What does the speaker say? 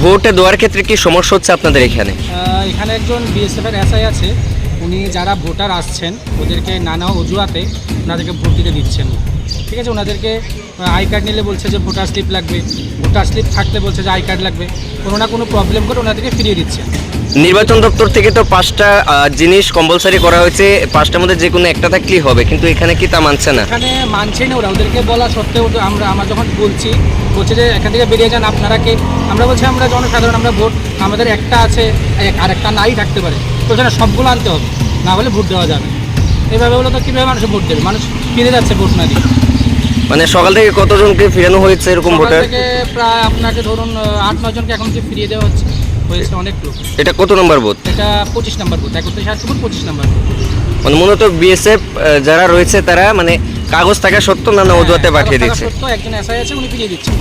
Vote দেওয়ার ক্ষেত্রে কি সমস্যা হচ্ছে আপনাদের এখানে? এখানে একজন বিএসএফ এর এসআই আছে, উনি যারা ভোটার আসছেন ওদেরকে নানা অজুহাতে ওনাদেরকে ভোট দিতে দিচ্ছেন। ঠিক আছে, ওনাদেরকে আই কার্ড নিলে বলছে যে ভোটার স্লিপ লাগবে, ভোটার স্লিপ থাকলে বলছে যে আই কার্ড লাগবে, কোনো না কোনো প্রবলেম করে ওনাদেরকে ফিরিয়ে দিচ্ছে। নির্বাচন দপ্তর থেকে তো 5টা জিনিস কম্পালসারি করা হয়েছে, 5টার মধ্যে যে কোনো একটা থাকলেই হবে, কিন্তু এখানে কি তা মানছে না? এখানে মানছেই না ওরা, ওদেরকে বলা সত্ত্বেও আমরা যখন বলছি বলছে যে এখান থেকে বেরিয়ে যান আপনারা কে, আমরা বলছি আমরা জনসাধারণ, আমরা ভোট আমাদের একটা আছে আর একটা নাই থাকতে পারে, তো ওখানে সবগুলো আনতে হবে, না হলে ভোট দেওয়া যাবে। এইভাবে হলো তো কীভাবে মানুষ ভোট দেবে? মানুষ ফিরে যাচ্ছে ভোট না দিয়ে। মানে সকাল থেকে কতজনকে ফিরানো হয়েছে এরকম ভোটার? থেকে প্রায় আপনাকে ধরুন 8-9 জনকে এখন যে ফিরিয়ে দেওয়া হয়েছে অনেক লোক। এটা কত নম্বর বুথ? এটা 25 নম্বর বুথ, 31-25 নম্বর বুথ। মানে মূলত বিএসএফ যারা রয়েছে তারা মানে কাগজ থাকা সত্ত্বেও নানা অজুহাতে পাঠিয়ে দিচ্ছে। একজন এসআই আছে, উনি ফিরিয়ে দিচ্ছেন।